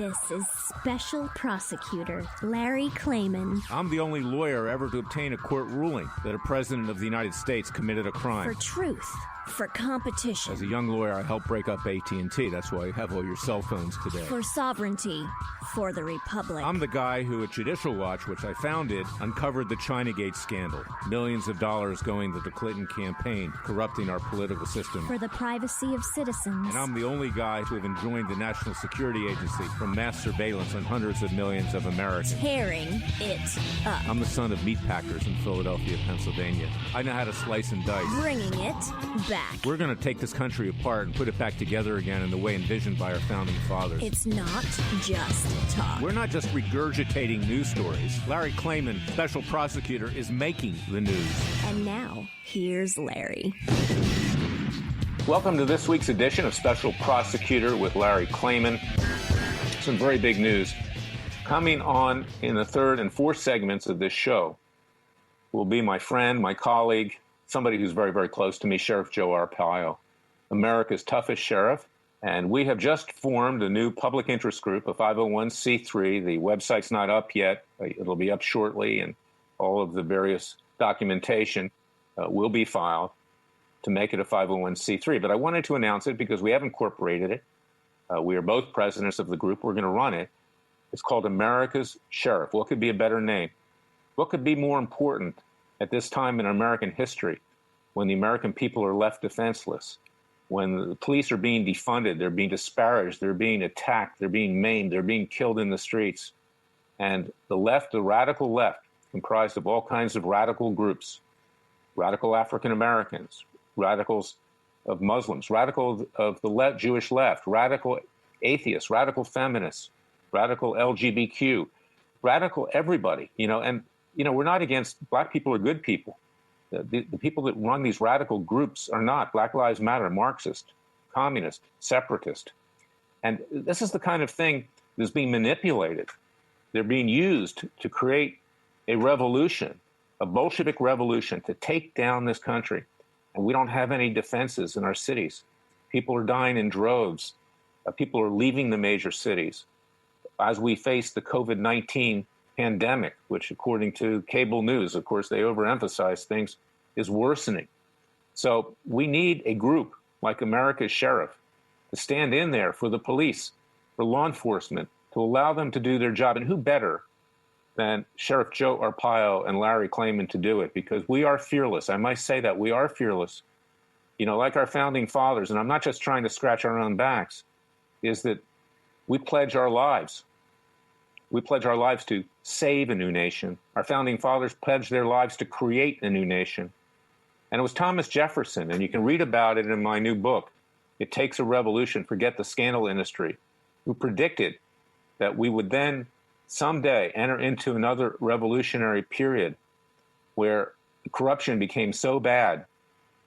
This is Special Prosecutor Larry KLAYMAN. I'm the only lawyer ever to obtain a court ruling that a president of the United States committed a crime. For truth. For competition. As a young lawyer, I helped break up AT&T. That's why you have all your cell phones today. For sovereignty. For the Republic. I'm the guy who at Judicial Watch, which I founded, uncovered the Chinagate scandal. Millions of dollars going to the Clinton campaign, corrupting our political system. For the privacy of citizens. And I'm the only guy to have enjoined the National Security Agency from mass surveillance on hundreds of millions of Americans. Tearing it up. I'm the son of meatpackers in Philadelphia, Pennsylvania. I know how to slice and dice. Bringing it back. We're going to take this country apart and put it back together again in the way envisioned by our founding fathers. It's not just talk. We're not just regurgitating news stories. Larry KLAYMAN, special prosecutor, is making the news. And now, here's Larry. Welcome to this week's edition of Special Prosecutor with Larry KLAYMAN. Some very big news. Coming on in the third and fourth segments of this show will be my friend, my colleague, somebody who's very, very close to me, Sheriff Joe Arpaio, America's toughest sheriff. And we have just formed a new public interest group, a 501c3. The website's not up yet. It'll be up shortly, and all of the various documentation will be filed to make it a 501c3. But I wanted to announce it because we have incorporated it. We are both presidents of the group. We're going to run it. It's called America's Sheriff. What could be a better name? What could be more important at this time in American history when the American people are left defenseless, when the police are being defunded, they're being disparaged, they're being attacked, they're being maimed, they're being killed in the streets. And the left, the radical left, comprised of all kinds of radical groups, radical African Americans, radicals of Muslims, radical of the Jewish left, radical atheists, radical feminists, radical LGBTQ, radical everybody, and we're not against black people or good people. The people that run these radical groups are not. Black Lives Matter, Marxist, communist, separatist. And this is the kind of thing that's being manipulated. They're being used to create a revolution, a Bolshevik revolution, to take down this country. And we don't have any defenses in our cities. People are dying in droves. People are leaving the major cities. As we face the COVID-19 pandemic, which according to cable news, of course, they overemphasize things, is worsening. So we need a group like America's Sheriff to stand in there for the police, for law enforcement, to allow them to do their job. And who better than Sheriff Joe Arpaio and Larry KLAYMAN to do it? Because we are fearless. I might say that we are fearless. Like our founding fathers, and I'm not just trying to scratch our own backs, is that we pledge our lives. We pledge our lives to save a new nation. Our founding fathers pledged their lives to create a new nation. And it was Thomas Jefferson, and you can read about it in my new book, It Takes a Revolution, Forget the Scandal Industry, who predicted that we would then someday enter into another revolutionary period where corruption became so bad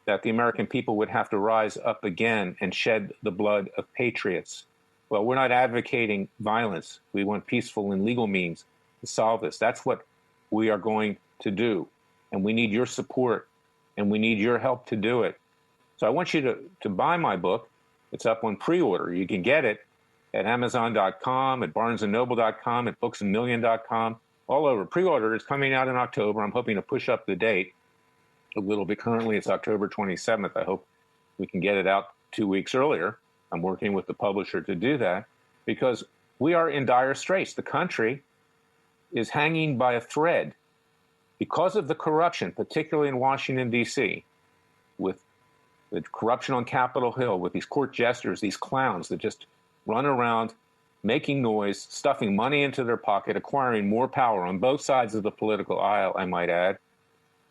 that the American people would have to rise up again and shed the blood of patriots. Well, we're not advocating violence. We want peaceful and legal means to solve this. That's what we are going to do. And we need your support, and we need your help to do it. So I want you to buy my book. It's up on pre-order. You can get it at Amazon.com, at BarnesandNoble.com, at BooksAMillion.com, all over. Pre-order is coming out in October. I'm hoping to push up the date a little bit. Currently, it's October 27th. I hope we can get it out 2 weeks earlier. I'm working with the publisher to do that because we are in dire straits. The country is hanging by a thread because of the corruption, particularly in Washington, D.C., with the corruption on Capitol Hill, with these court jesters, these clowns that just run around making noise, stuffing money into their pocket, acquiring more power on both sides of the political aisle, I might add.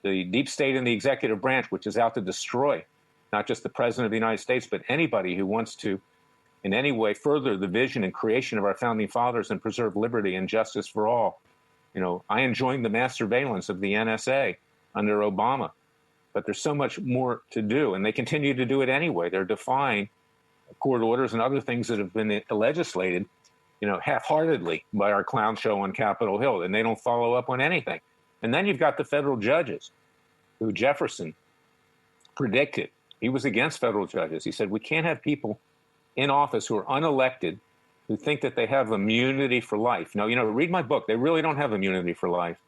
The deep state and the executive branch, which is out to destroy not just the president of the United States, but anybody who wants to in any way further the vision and creation of our founding fathers and preserve liberty and justice for all. I enjoined the mass surveillance of the NSA under Obama, but there's so much more to do, and they continue to do it anyway. They're defying court orders and other things that have been legislated, half-heartedly by our clown show on Capitol Hill, and they don't follow up on anything. And then you've got the federal judges, who Jefferson predicted. He was against federal judges. He said, we can't have people in office who are unelected, who think that they have immunity for life. No, read my book. They really don't have immunity for life.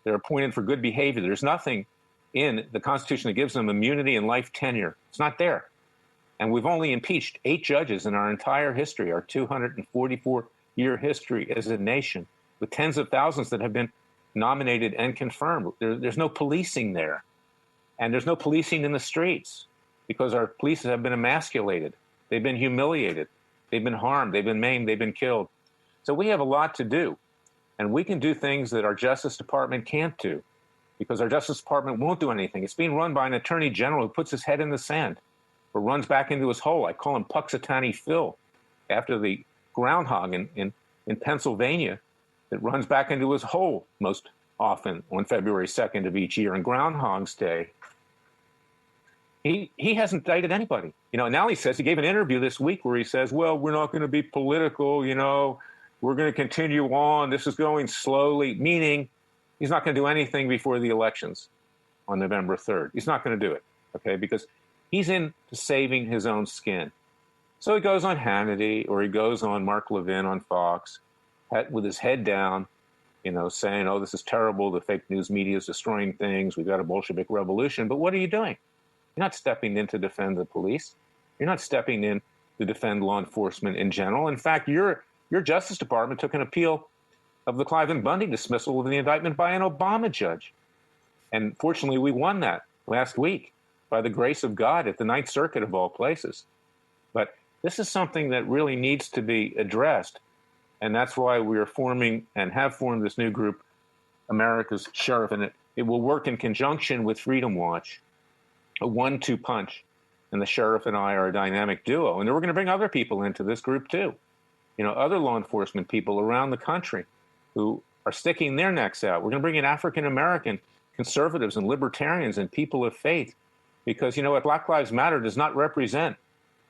They're appointed for good behavior. There's nothing in the Constitution that gives them immunity and life tenure. It's not there. And we've only impeached 8 judges in our entire history, our 244-year history as a nation, with tens of thousands that have been nominated and confirmed. There's no policing there. And there's no policing in the streets because our police have been emasculated. They've been humiliated. They've been harmed. They've been maimed. They've been killed. So we have a lot to do. And we can do things that our Justice Department can't do because our Justice Department won't do anything. It's being run by an attorney general who puts his head in the sand or runs back into his hole. I call him Puxatawny Phil, after the groundhog in Pennsylvania that runs back into his hole most often on February 2nd of each year, and Groundhog's Day. He hasn't indicted anybody. Now he gave an interview this week where he says, well, we're not going to be political, we're going to continue on. This is going slowly, meaning he's not going to do anything before the elections on November 3rd. He's not going to do it, okay, because he's into saving his own skin. So he goes on Hannity or he goes on Mark Levin on Fox with his head down, saying, oh, this is terrible. The fake news media is destroying things. We've got a Bolshevik revolution. But what are you doing? You're not stepping in to defend the police. You're not stepping in to defend law enforcement in general. In fact, your Justice Department took an appeal of the Clive Bundy dismissal of the indictment by an Obama judge. And fortunately, we won that last week by the grace of God at the Ninth Circuit of all places. But this is something that really needs to be addressed. And that's why we are forming and have formed this new group, America's Sheriff. And it will work in conjunction with Freedom Watch, a 1-2 punch. And the sheriff and I are a dynamic duo. And then we're going to bring other people into this group too. Other law enforcement people around the country who are sticking their necks out. We're going to bring in African-American conservatives and libertarians and people of faith. Because, what Black Lives Matter does not represent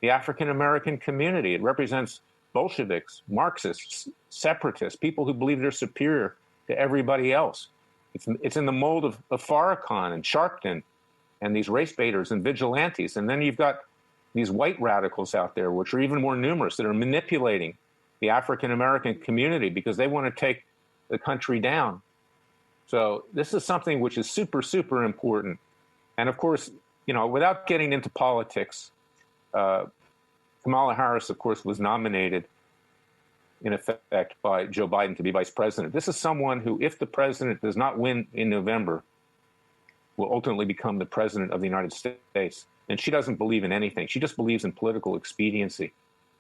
the African-American community. It represents Bolsheviks, Marxists, separatists, people who believe they're superior to everybody else. It's in the mold of Farrakhan and Sharpton and these race baiters and vigilantes. And then you've got these white radicals out there, which are even more numerous, that are manipulating the African-American community because they want to take the country down. So this is something which is super, super important. And of course, without getting into politics, Kamala Harris, of course, was nominated in effect by Joe Biden to be vice president. This is someone who, if the president does not win in November, will ultimately become the president of the United States. And she doesn't believe in anything. She just believes in political expediency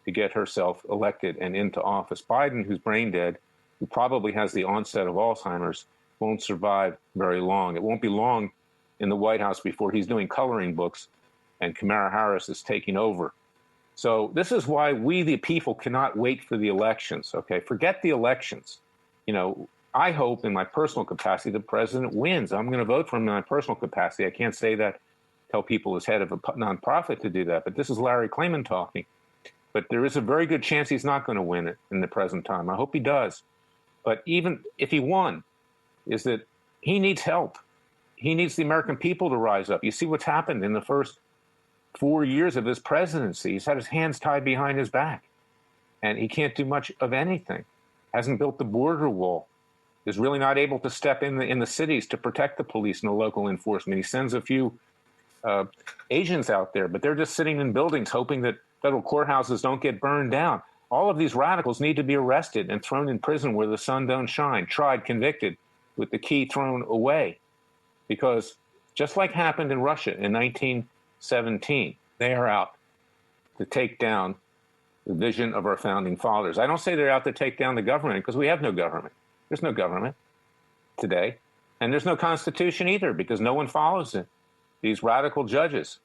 to get herself elected and into office. Biden, who's brain dead, who probably has the onset of Alzheimer's, won't survive very long. It won't be long in the White House before he's doing coloring books and Kamala Harris is taking over. So this is why we, the people, cannot wait for the elections, okay? Forget the elections. I hope in my personal capacity the president wins. I'm going to vote for him in my personal capacity. I can't say that, tell people as head of a nonprofit to do that, but this is Larry Klayman talking. But there is a very good chance he's not going to win it in the present time. I hope he does. But even if he won, is that he needs help. He needs the American people to rise up. You see what's happened in the first 4 years of his presidency. He's had his hands tied behind his back, and he can't do much of anything. Hasn't built the border wall. Is really not able to step in the cities to protect the police and the local enforcement. He sends a few agents out there, but they're just sitting in buildings hoping that federal courthouses don't get burned down. All of these radicals need to be arrested and thrown in prison where the sun don't shine, tried, convicted, with the key thrown away. Because just like happened in Russia in 1917, they are out to take down the vision of our founding fathers. I don't say they're out to take down the government because we have no government. There's no government today. And there's no constitution either because no one follows it. These radical judges,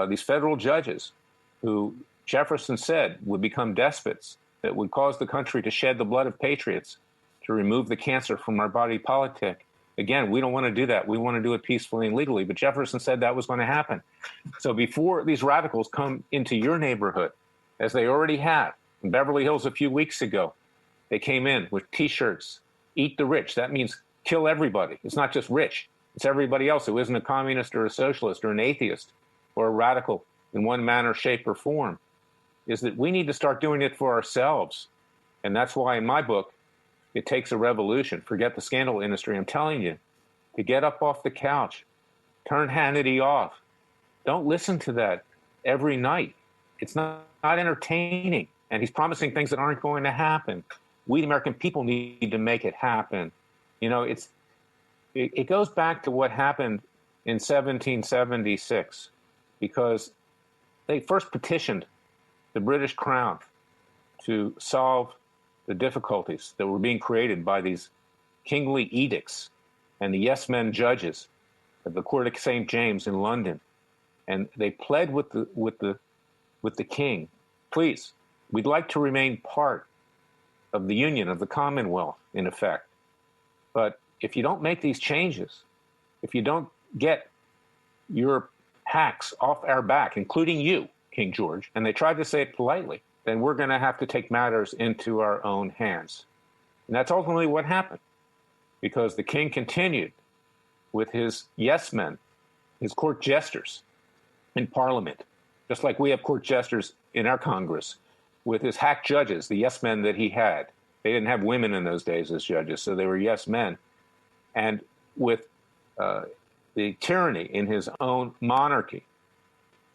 these federal judges who Jefferson said would become despots, that would cause the country to shed the blood of patriots, to remove the cancer from our body politic. Again, we don't want to do that. We want to do it peacefully and legally. But Jefferson said that was going to happen. So before these radicals come into your neighborhood, as they already have in Beverly Hills a few weeks ago, they came in with T-shirts, "Eat the Rich." That means kill everybody. It's not just rich. It's everybody else who isn't a communist or a socialist or an atheist or a radical in one manner, shape, or form. Is that we need to start doing it for ourselves. And that's why in my book, it takes a revolution. Forget the scandal industry. I'm telling you, to get up off the couch, turn Hannity off. Don't listen to that every night. It's not entertaining. And he's promising things that aren't going to happen. We, the American people, need to make it happen. You know, it goes back to what happened in 1776, because they first petitioned the British Crown to solve the difficulties that were being created by these kingly edicts and the yes men judges of the Court of St. James in London. And they pled with the king, please, we'd like to remain part of the Union, of the Commonwealth, in effect. But if you don't make these changes, if you don't get your hacks off our back, including you, King George, and they tried to say it politely, then we're going to have to take matters into our own hands. And that's ultimately what happened, because the king continued with his yes men, his court jesters in Parliament, just like we have court jesters in our Congress, with his hack judges, the yes men that he had. They didn't have women in those days as judges, so they were yes men. And with the tyranny in his own monarchy,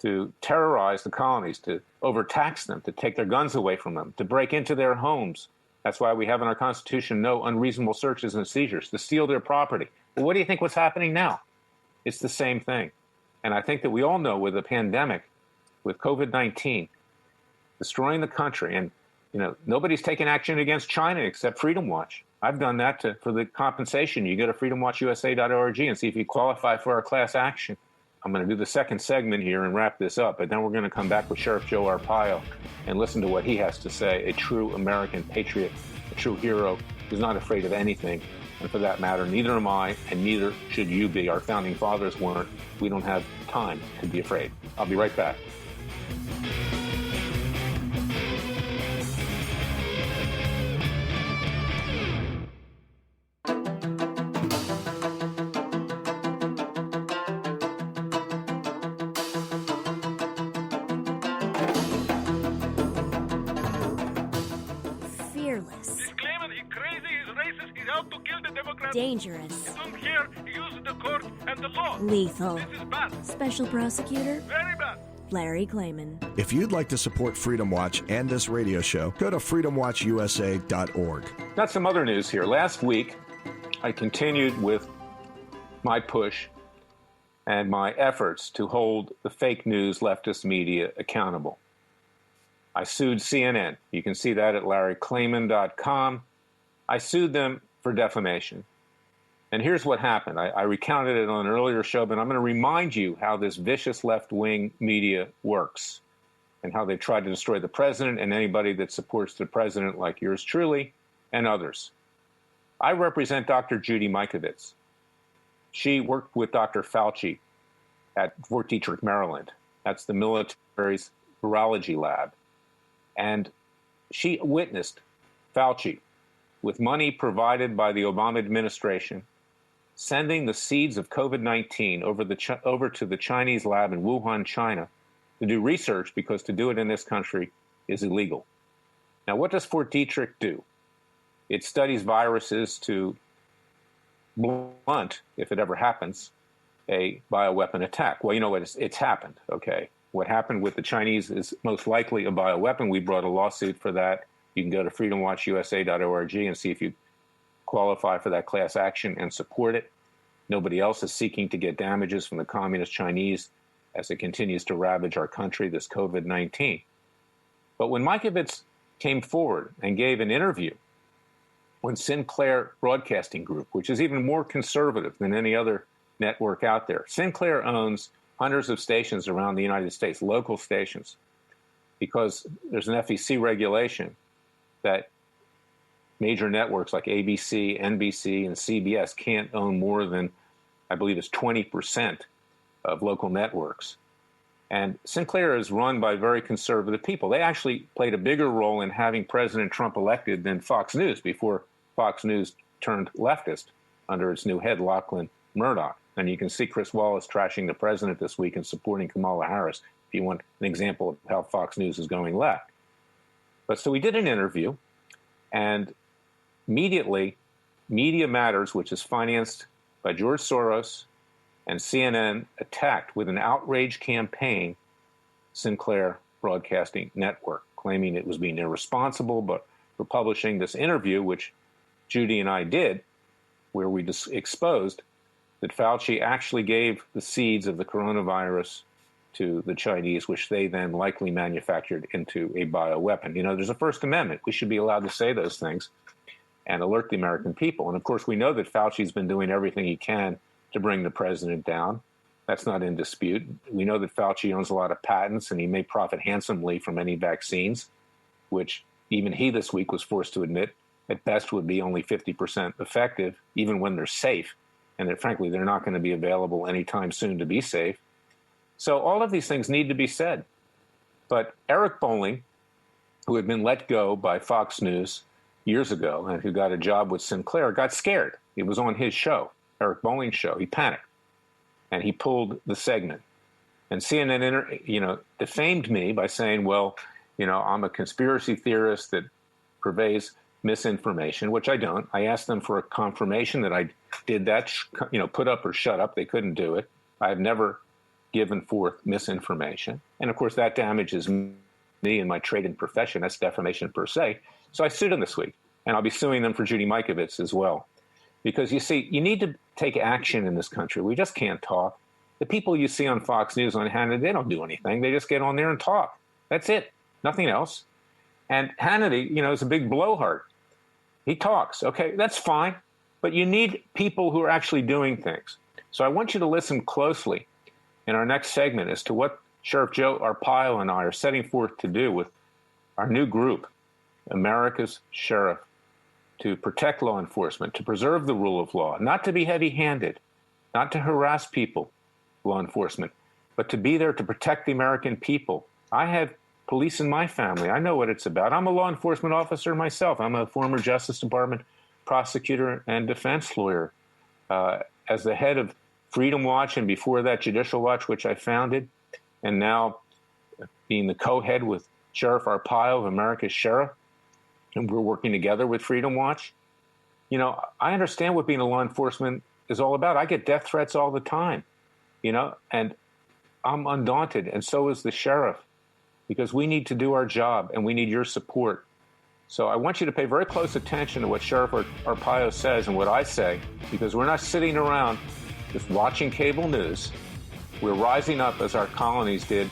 to terrorize the colonies, to overtax them, to take their guns away from them, to break into their homes. That's why we have in our Constitution no unreasonable searches and seizures, to steal their property. But what do you think what's happening now? It's the same thing. And I think that we all know with the pandemic, with COVID-19, destroying the country, and nobody's taken action against China except Freedom Watch. I've done that for the compensation. You go to freedomwatchusa.org and see if you qualify for our class action. I'm going to do the second segment here and wrap this up, but then we're going to come back with Sheriff Joe Arpaio and listen to what he has to say, a true American patriot, a true hero who's not afraid of anything. And for that matter, neither am I, and neither should you be. Our founding fathers weren't. We don't have time to be afraid. I'll be right back. Dangerous. Don't care. Use the court and the law. Lethal. This is bad. Special prosecutor. Very bad. Larry Klayman. If you'd like to support Freedom Watch and this radio show, go to freedomwatchusa.org. Got some other news here. Last week, I continued with my push and my efforts to hold the fake news leftist media accountable. I sued CNN. You can see that at larryklayman.com. I sued them for defamation. And here's what happened. I recounted it on an earlier show, but I'm going to remind you how this vicious left-wing media works and how they tried to destroy the president and anybody that supports the president, like yours truly and others. I represent Dr. Judy Mikovits. She worked with Dr. Fauci at Fort Detrick, Maryland. That's the military's virology lab. And she witnessed Fauci, with money provided by the Obama administration, sending the seeds of COVID-19 over to the Chinese lab in Wuhan, China, to do research, because to do it in this country is illegal. Now, what does Fort Detrick do? It studies viruses to blunt, if it ever happens, a bioweapon attack. Well, you know what? It's happened, okay? What happened with the Chinese is most likely a bioweapon. We brought a lawsuit for that. You can go to freedomwatchusa.org and see if you qualify for that class action and support it. Nobody else is seeking to get damages from the communist Chinese as it continues to ravage our country, this COVID-19. But when Mikovits came forward and gave an interview on Sinclair Broadcasting Group, which is even more conservative than any other network out there. Sinclair owns hundreds of stations around the United States, local stations, because there's an FEC regulation that major networks like ABC, NBC, and CBS can't own more than, I believe it's 20% of local networks. And Sinclair is run by very conservative people. They actually played a bigger role in having President Trump elected than Fox News before Fox News turned leftist under its new head, Lachlan Murdoch. And you can see Chris Wallace trashing the president this week and supporting Kamala Harris if you want an example of how Fox News is going left. But so we did an interview, And immediately, Media Matters, which is financed by George Soros, and CNN attacked with an outrage campaign Sinclair Broadcasting Network, claiming it was being irresponsible, but for publishing this interview, which Judy and I did, where we exposed that Fauci actually gave the seeds of the coronavirus to the Chinese, which they then likely manufactured into a bioweapon. You know, there's a First Amendment. We should be allowed to say those things and alert the American people. And of course, we know that Fauci's been doing everything he can to bring the president down. That's not in dispute. We know that Fauci owns a lot of patents and he may profit handsomely from any vaccines, which even he this week was forced to admit at best would be only 50% effective, even when they're safe. And that frankly, they're not going to be available anytime soon to be safe. So all of these things need to be said. But Eric Bolling, who had been let go by Fox News years ago and who got a job with Sinclair, got scared. It was on his show, Eric Bolling's show. He panicked and he pulled the segment. And CNN, defamed me by saying, well, I'm a conspiracy theorist that purveys misinformation, which I don't. I asked them for a confirmation that I did that, put up or shut up. They couldn't do it. I have never given forth misinformation. And of course, that damages me and my trade and profession. That's defamation per se. So I sued them this week, and I'll be suing them for Judy Mikovits as well. Because you see, you need to take action in this country. We just can't talk. The people you see on Fox News, on Hannity, they don't do anything. They just get on there and talk. That's it. Nothing else. And Hannity, is a big blowhard. He talks. Okay, that's fine. But you need people who are actually doing things. So I want you to listen closely in our next segment as to what Sheriff Joe Arpaio and I are setting forth to do with our new group, America's Sheriff, to protect law enforcement, to preserve the rule of law, not to be heavy-handed, not to harass people, law enforcement, but to be there to protect the American people. I have police in my family. I know what it's about. I'm a law enforcement officer myself. I'm a former Justice Department prosecutor and defense lawyer. As the head of Freedom Watch and before that Judicial Watch, which I founded, and now being the co-head with Sheriff Arpaio of America's Sheriff, and we're working together with Freedom Watch. I understand what being a law enforcement is all about. I get death threats all the time, and I'm undaunted, and so is the sheriff, because we need to do our job, and we need your support. So I want you to pay very close attention to what Sheriff Arpaio says and what I say, because we're not sitting around just watching cable news. We're rising up as our colonies did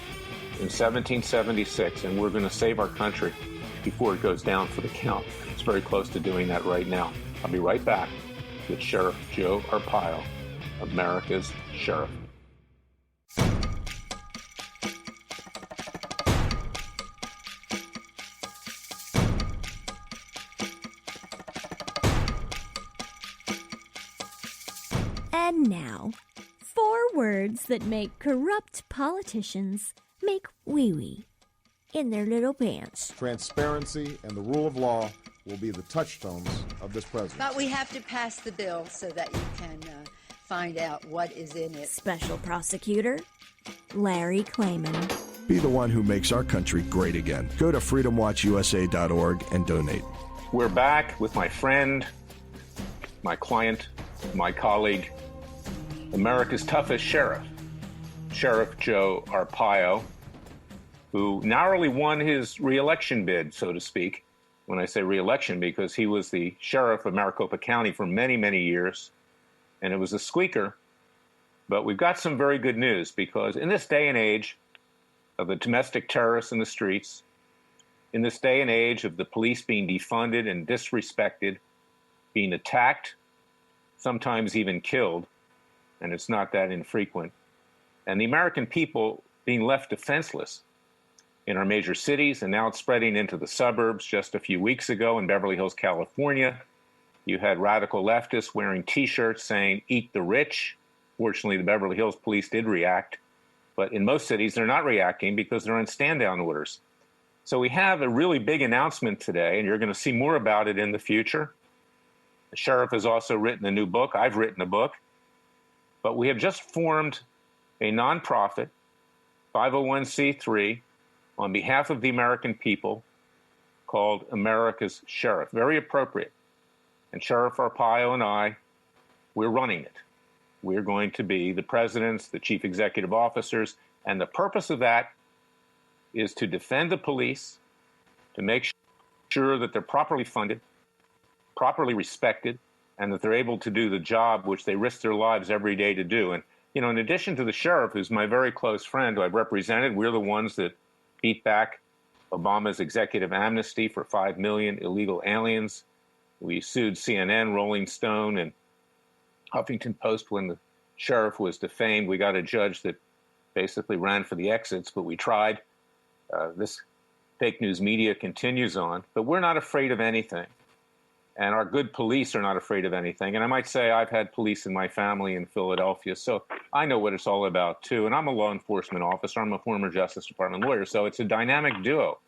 in 1776, and we're going to save our country before it goes down for the count. It's very close to doing that right now. I'll be right back with Sheriff Joe Arpaio, America's Sheriff. And now, 4 words that make corrupt politicians make wee-wee in their little pants. Transparency and the rule of law will be the touchstones of this presidency. But we have to pass the bill so that you can find out what is in it. Special Prosecutor Larry KLAYMAN. Be the one who makes our country great again. Go to freedomwatchusa.org and donate. We're back with my friend, my client, my colleague, America's toughest sheriff, Sheriff Joe Arpaio, who narrowly won his re-election bid, so to speak. When I say re-election, because he was the sheriff of Maricopa County for many, many years, and it was a squeaker. But we've got some very good news, because in this day and age of the domestic terrorists in the streets, in this day and age of the police being defunded and disrespected, being attacked, sometimes even killed, and it's not that infrequent, and the American people being left defenseless in our major cities, and now it's spreading into the suburbs. Just a few weeks ago in Beverly Hills, California, you had radical leftists wearing T-shirts saying, "Eat the rich." Fortunately, the Beverly Hills police did react, but in most cities, they're not reacting because they're on stand-down orders. So we have a really big announcement today, and you're going to see more about it in the future. The sheriff has also written a new book. I've written a book. But we have just formed a nonprofit, 501c3, on behalf of the American people, called America's Sheriff. Very appropriate. And Sheriff Arpaio and I, we're running it. We're going to be the presidents, the chief executive officers, and the purpose of that is to defend the police, to make sure that they're properly funded, properly respected, and that they're able to do the job which they risk their lives every day to do. And, you know, in addition to the sheriff, who's my very close friend who I've represented, we're the ones that beat back Obama's executive amnesty for 5 million illegal aliens. We sued CNN, Rolling Stone, and Huffington Post when the sheriff was defamed. We got a judge that basically ran for the exits, but we tried. This fake news media continues on, but we're not afraid of anything. And our good police are not afraid of anything. And I might say I've had police in my family in Philadelphia, so I know what it's all about, too. And I'm a law enforcement officer. I'm a former Justice Department lawyer. So it's a dynamic duo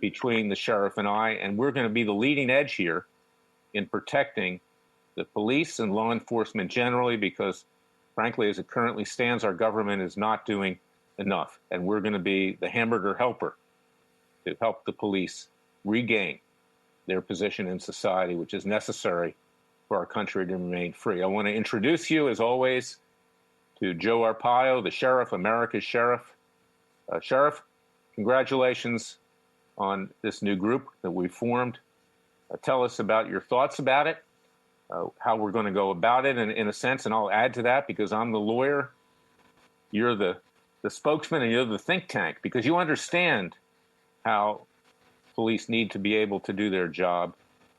between the sheriff and I, and we're going to be the leading edge here in protecting the police and law enforcement generally because, frankly, as it currently stands, our government is not doing enough. And we're going to be the hamburger helper to help the police regain their position in society, which is necessary for our country to remain free. I want to introduce you, as always, to Joe Arpaio, the sheriff, America's Sheriff. Sheriff, congratulations on this new group that we formed. Tell us about your thoughts about it, how we're going to go about it, and in a sense, and I'll add to that because I'm the lawyer, you're the spokesman, and you're the think tank, because you understand how police need to be able to do their job.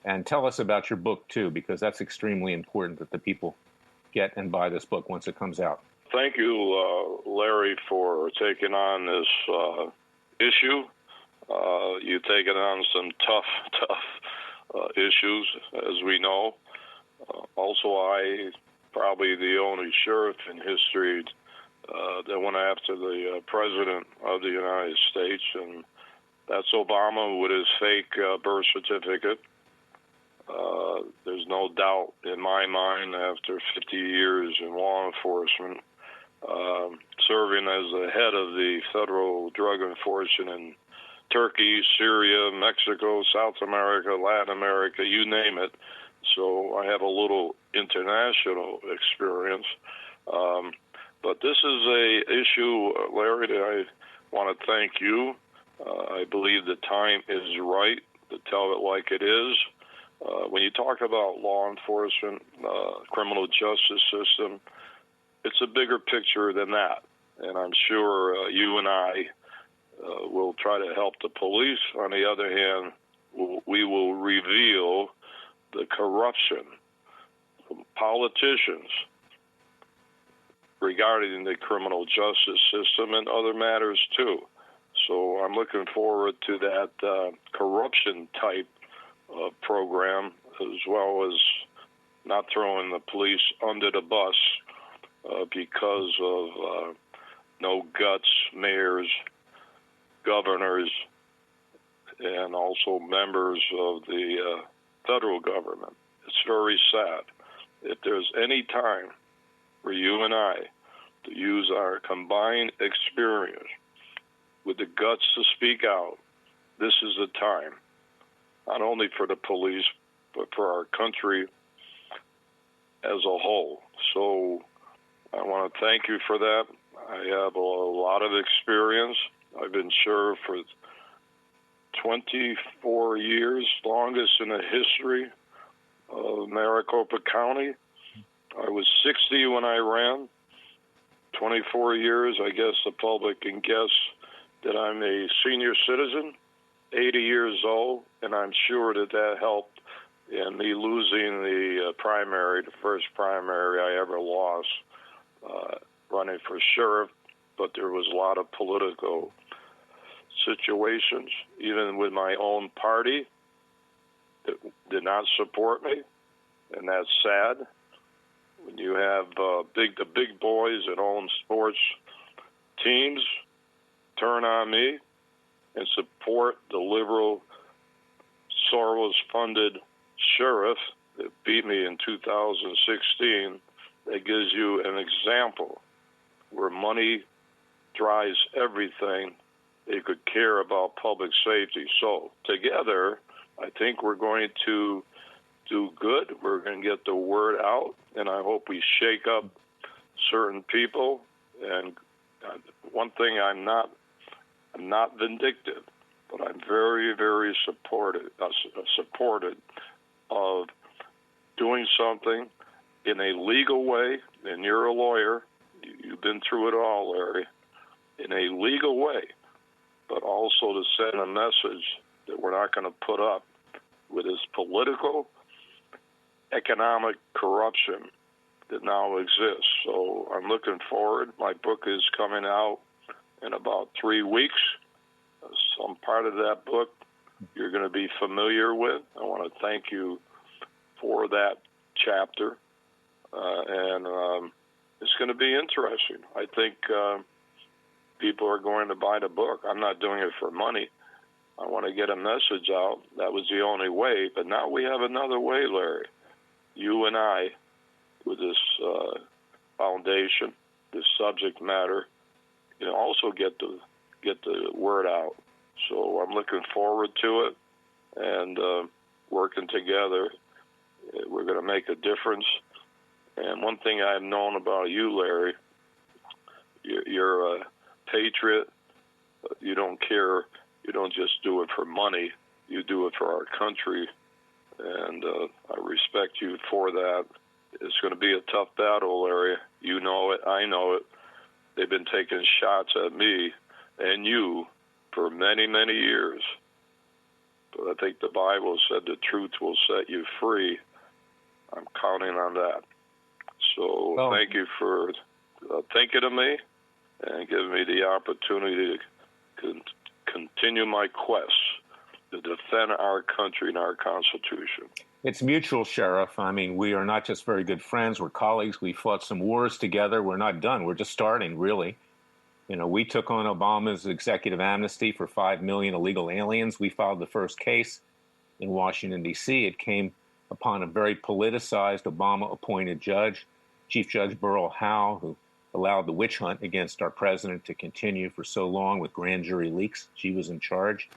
And tell us about your book, too, because that's extremely important that the people get and buy this book once it comes out. Thank you, Larry, for taking on this issue. You've taken on some tough issues, as we know. Also, I probably the only sheriff in history that went after the president of the United States, and that's Obama with his fake birth certificate. There's no doubt in my mind, after 50 years in law enforcement, serving as the head of the federal drug enforcement in Turkey, Syria, Mexico, South America, Latin America, you name it. So I have a little international experience. But this is a issue, Larry, that I want to thank you. I believe the time is right to tell it like it is. When you talk about law enforcement, criminal justice system, it's a bigger picture than that. And I'm sure you and I will try to help the police. On the other hand, we will reveal the corruption from politicians regarding the criminal justice system and other matters too. So I'm looking forward to that corruption type program, as well as not throwing the police under the bus because of no guts mayors, governors, and also members of the federal government. It's very sad. If there's any time for you and I to use our combined experience with the guts to speak out, this is the time, not only for the police, but for our country as a whole. So I want to thank you for that. I have a lot of experience. I've been sheriff for 24 years, longest in the history of Maricopa County. I was 60 when I ran. 24 years, I guess the public can guess that I'm a senior citizen, 80 years old, and I'm sure that that helped in me losing the primary, the first primary I ever lost, running for sheriff. But there was a lot of political situations, even with my own party, that did not support me, and that's sad. When you have the big boys that own sports teams turn on me and support the liberal Soros-funded sheriff that beat me in 2016, that gives you an example where money drives everything they could care about public safety. So together, I think we're going to do good. We're going to get the word out, and I hope we shake up certain people. And one thing, I'm not vindictive, but I'm very, very supported of doing something in a legal way. And you're a lawyer. You've been through it all, Larry. In a legal way, but also to send a message that we're not going to put up with this political, economic corruption that now exists. So I'm looking forward. My book is coming out in about 3 weeks. Some part of that book you're going to be familiar with. I want to thank you for that chapter. And it's going to be interesting. I think people are going to buy the book. I'm not doing it for money. I want to get a message out. That was the only way. But now we have another way, Larry. You and I, with this foundation, this subject matter, also get the word out. So I'm looking forward to it, and working together, we're going to make a difference. And one thing I've known about you, Larry, you're a patriot. You don't care. You don't just do it for money. You do it for our country, and I respect you for that. It's going to be a tough battle, Larry. You know it. I know it. They've been taking shots at me and you for many, many years. But I think the Bible said the truth will set you free. I'm counting on that. So Thank you for thinking of me and giving me the opportunity to continue my quest to defend our country and our Constitution. It's mutual, Sheriff. I mean, we are not just very good friends. We're colleagues. We fought some wars together. We're not done. We're just starting, really. We took on Obama's executive amnesty for 5 million illegal aliens. We filed the first case in Washington, D.C. It came upon a very politicized Obama-appointed judge, Chief Judge Burl Howe, who allowed the witch hunt against our president to continue for so long with grand jury leaks. She was in charge.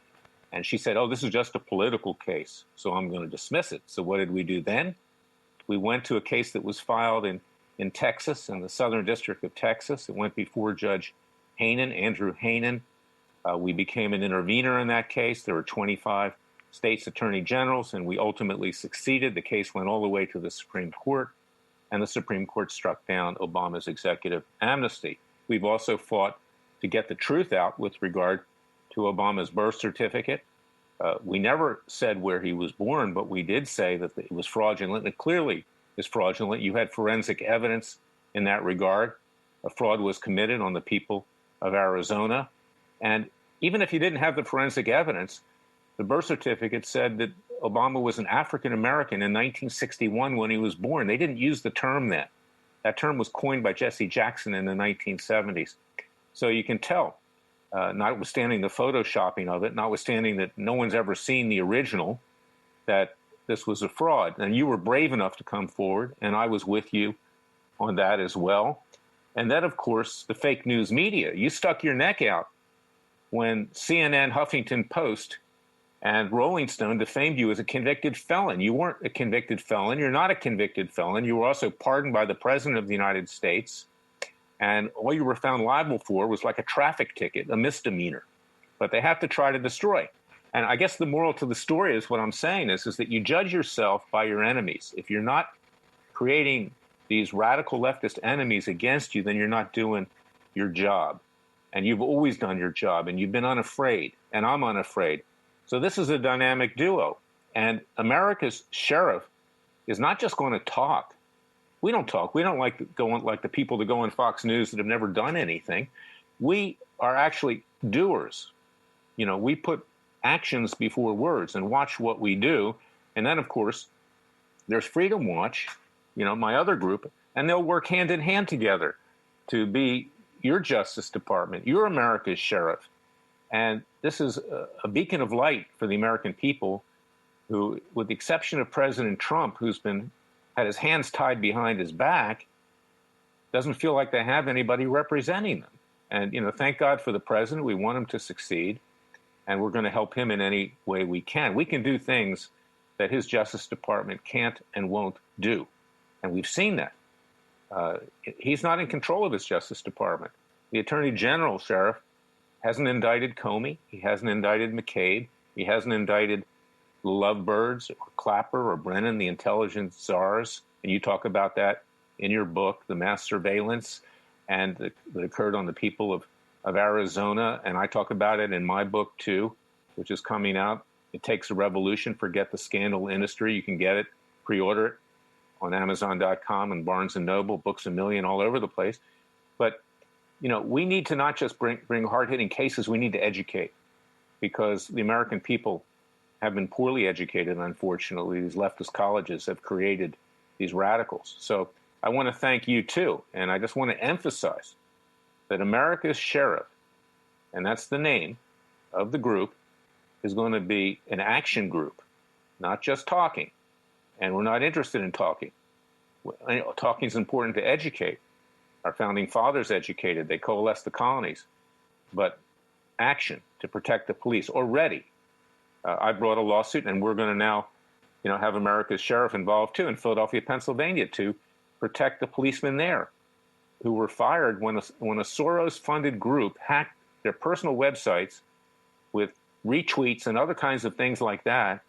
And she said, this is just a political case, so I'm going to dismiss it. So what did we do then? We went to a case that was filed in Texas, in the Southern District of Texas. It went before Judge Andrew Hanen. We became an intervener in that case. There were 25 states' attorney generals, and we ultimately succeeded. The case went all the way to the Supreme Court, and the Supreme Court struck down Obama's executive amnesty. We've also fought to get the truth out with regard to Obama's birth certificate. We never said where he was born, but we did say that it was fraudulent. It clearly is fraudulent. You had forensic evidence in that regard. A fraud was committed on the people of Arizona. And even if you didn't have the forensic evidence, the birth certificate said that Obama was an African American in 1961 when he was born. They didn't use the term then. That term was coined by Jesse Jackson in the 1970s. So you can tell, notwithstanding the photoshopping of it, notwithstanding that no one's ever seen the original, that this was a fraud. And you were brave enough to come forward, and I was with you on that as well. And then, of course, the fake news media. You stuck your neck out when CNN, Huffington Post, and Rolling Stone defamed you as a convicted felon. You weren't a convicted felon. You're not a convicted felon. You were also pardoned by the President of the United States. And all you were found liable for was like a traffic ticket, a misdemeanor. But they have to try to destroy. And I guess the moral to the story is what I'm saying is that you judge yourself by your enemies. If you're not creating these radical leftist enemies against you, then you're not doing your job. And you've always done your job, and you've been unafraid, and I'm unafraid. So this is a dynamic duo. And America's sheriff is not just going to talk. We don't talk. We don't like the people that go on Fox News that have never done anything. We are actually doers. We put actions before words and watch what we do. And then, of course, there's Freedom Watch, my other group, and they'll work hand in hand together to be your Justice Department, your America's sheriff. And this is a beacon of light for the American people who, with the exception of President Trump, who's had his hands tied behind his back, doesn't feel like they have anybody representing them. And, thank God for the president. We want him to succeed, and we're going to help him in any way we can. We can do things that his Justice Department can't and won't do, and we've seen that. He's not in control of his Justice Department. The Attorney General, Sheriff, hasn't indicted Comey. He hasn't indicted McCabe. He hasn't indicted the Lovebirds or Clapper or Brennan, the intelligence czars. And you talk about that in your book, The Mass Surveillance, and that occurred on the people of Arizona. And I talk about it in my book, too, which is coming out. It Takes a Revolution, Forget the Scandal Industry. You can get it, pre-order it on Amazon.com and Barnes & Noble, Books A Million, all over the place. But, we need to not just bring hard-hitting cases, we need to educate, because the American people have been poorly educated, unfortunately. These leftist colleges have created these radicals. So I want to thank you, too. And I just want to emphasize that America's Sheriff, and that's the name of the group, is going to be an action group, not just talking. And we're not interested in talking. Talking is important to educate. Our founding fathers educated. They coalesced the colonies. But action to protect the police already. I brought a lawsuit, and we're going to now, have America's Sheriff involved, too, in Philadelphia, Pennsylvania, to protect the policemen there who were fired when a Soros-funded group hacked their personal websites with retweets and other kinds of things like that.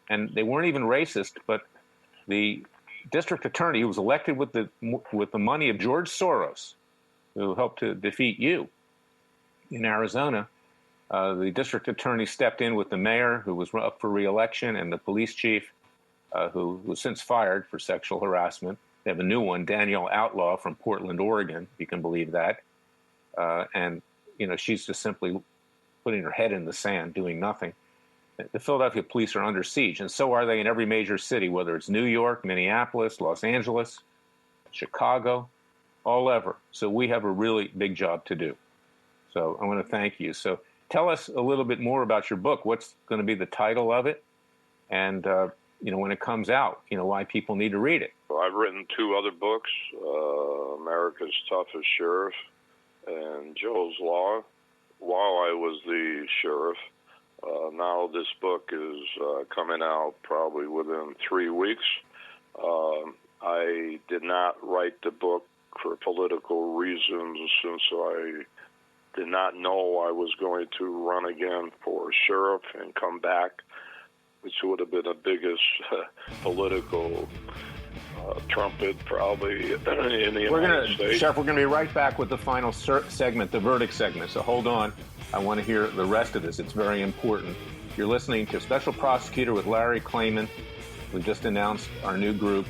And they weren't even racist, but the district attorney who was elected with the money of George Soros, who helped to defeat you in Arizona, the district attorney stepped in with the mayor, who was up for re-election, and the police chief, who was since fired for sexual harassment. They have a new one, Danielle Outlaw from Portland, Oregon, if you can believe that. And, she's just simply putting her head in the sand, doing nothing. The Philadelphia police are under siege, and so are they in every major city, whether it's New York, Minneapolis, Los Angeles, Chicago, all over. So we have a really big job to do. So I want to thank you. So tell us a little bit more about your book. What's going to be the title of it? And, when it comes out, why people need to read it. I've written 2 other books, America's Toughest Sheriff and Joe's Law, while I was the sheriff. Now this book is coming out probably within 3 weeks. I did not write the book for political reasons, since I did not know I was going to run again for sheriff and come back, which would have been the biggest political trumpet probably in the United States. Sheriff, we're going to be right back with the final segment, the verdict segment. So hold on. I want to hear the rest of this. It's very important. You're listening to Special Prosecutor with Larry Klayman. We just announced our new group,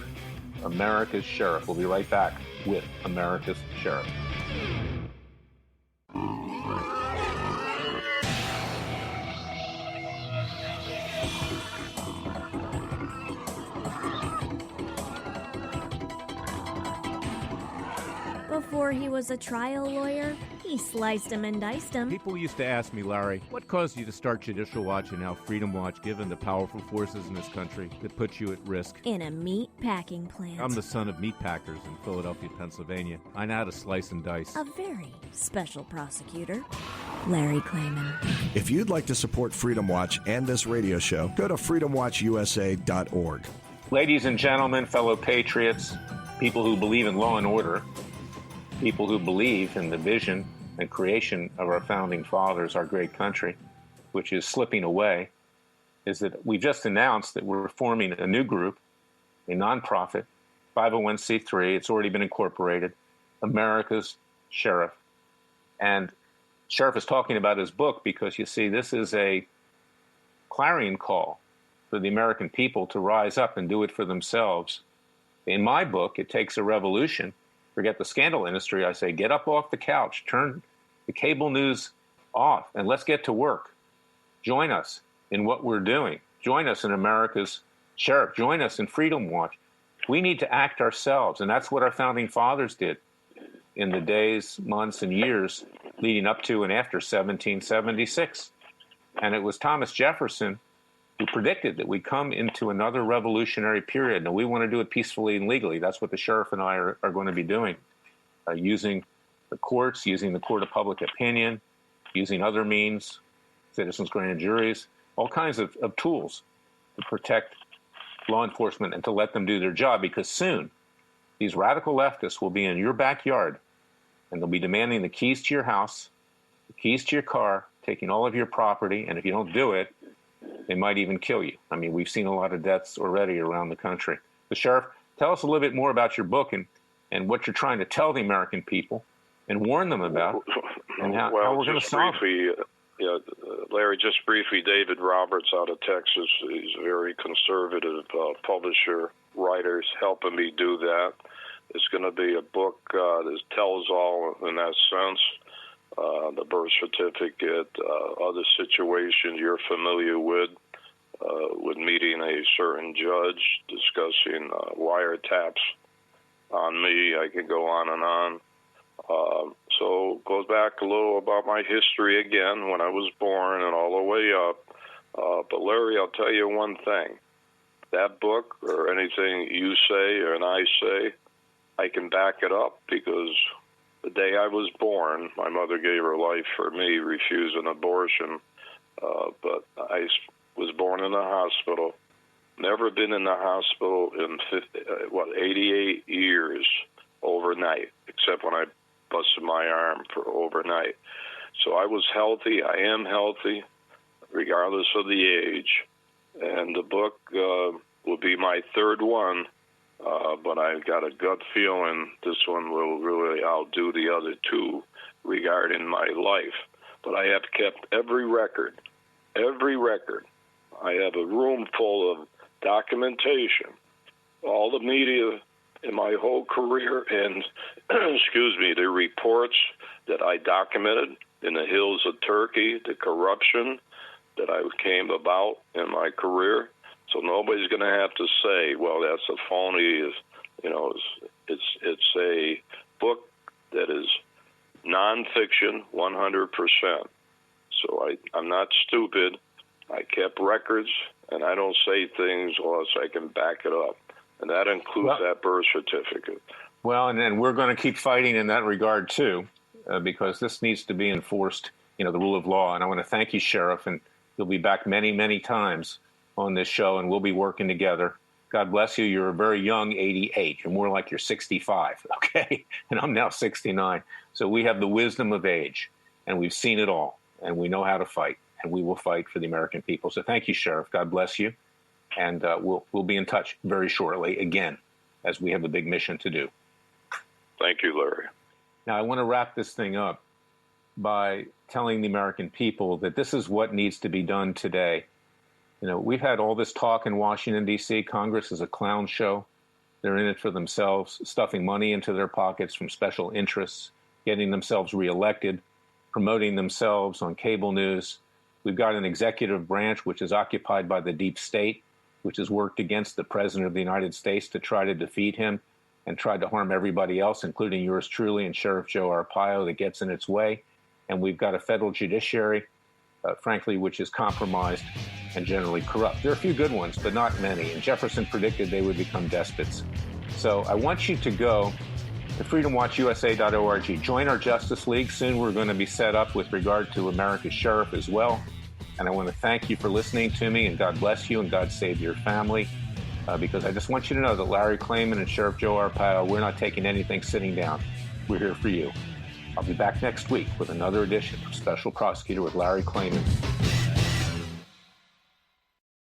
America's Sheriff. We'll be right back with America's Sheriff. Before he was a trial lawyer, he sliced him and diced him. People used to ask me, Larry, what caused you to start Judicial Watch and now Freedom Watch, given the powerful forces in this country that put you at risk? In a meat packing plant. I'm the son of meat packers in Philadelphia, Pennsylvania. I know how to slice and dice. A very special prosecutor, Larry Klayman. If you'd like to support Freedom Watch and this radio show, go to freedomwatchusa.org. Ladies and gentlemen, fellow patriots, people who believe in law and order, people who believe in the vision and creation of our founding fathers, our great country, which is slipping away, is that we just announced that we're forming a new group, a nonprofit, 501c3. It's already been incorporated, America's Sheriff. And Sheriff is talking about his book because, you see, this is a clarion call for the American people to rise up and do it for themselves. In my book, It Takes a Revolution. Forget the scandal industry. I say, get up off the couch, turn the cable news off, and let's get to work. Join us in what we're doing. Join us in America's Sheriff. Join us in Freedom Watch. We need to act ourselves, and that's what our founding fathers did in the days, months, and years leading up to and after 1776. And it was Thomas Jefferson who predicted that we come into another revolutionary period. Now, we want to do it peacefully and legally. That's what the sheriff and I are going to be doing, using the courts, using the court of public opinion, using other means, citizens' grand juries, all kinds of tools to protect law enforcement and to let them do their job, because soon these radical leftists will be in your backyard and they'll be demanding the keys to your house, the keys to your car, taking all of your property, and if you don't do it, they might even kill you. I mean, we've seen a lot of deaths already around the country. The Sheriff, tell us a little bit more about your book and what you're trying to tell the American people and warn them about, and how we're going to solve it. Larry, just briefly, David Roberts out of Texas, he's a very conservative publisher, writer's helping me do that. It's going to be a book that tells all in that sense, the birth certificate, other situations you're familiar with meeting a certain judge, discussing wiretaps on me. I can go on and on. So it goes back a little about my history again, when I was born and all the way up. But Larry, I'll tell you one thing. That book or anything you say and I say, I can back it up, because the day I was born, my mother gave her life for me, refused an abortion. But I was born in a hospital. Never been in the hospital in 88 years overnight, except when I busted my arm for overnight. So I was healthy. I am healthy, regardless of the age. And the book will be my third one, but I've got a gut feeling this one will really outdo the other two regarding my life. But I have kept every record. I have a room full of documentation, all the media in my whole career, and, excuse me, the reports that I documented in the hills of Turkey, the corruption that I came about in my career. So nobody's going to have to say, well, that's a phony. It's a book that is nonfiction, 100%. So I'm not stupid. I kept records, and I don't say things unless I can back it up. And that includes that birth certificate. Well, and then we're going to keep fighting in that regard, too, because this needs to be enforced, the rule of law. And I want to thank you, Sheriff, and you'll be back many, many times on this show, and we'll be working together. God bless you. You're a very young 88. You're more like you're 65, okay? And I'm now 69. So we have the wisdom of age, and we've seen it all, and we know how to fight, and we will fight for the American people. So thank you, Sheriff. God bless you. And we'll be in touch very shortly again, as we have a big mission to do. Thank you, Larry. Now, I want to wrap this thing up by telling the American people that this is what needs to be done today. We've had all this talk in Washington, D.C. Congress is a clown show. They're in it for themselves, stuffing money into their pockets from special interests, getting themselves reelected, promoting themselves on cable news. We've got an executive branch which is occupied by the deep state, which has worked against the President of the United States to try to defeat him and tried to harm everybody else, including yours truly and Sheriff Joe Arpaio, that gets in its way. And we've got a federal judiciary, frankly, which is compromised and generally corrupt. There are a few good ones, but not many. And Jefferson predicted they would become despots. So I want you to go to freedomwatchusa.org. Join our Justice League. Soon we're going to be set up with regard to America's Sheriff as well. And I want to thank you for listening to me, and God bless you, and God save your family. Because I just want you to know that Larry Klayman and Sheriff Joe Arpaio, we're not taking anything sitting down. We're here for you. I'll be back next week with another edition of Special Prosecutor with Larry Klayman.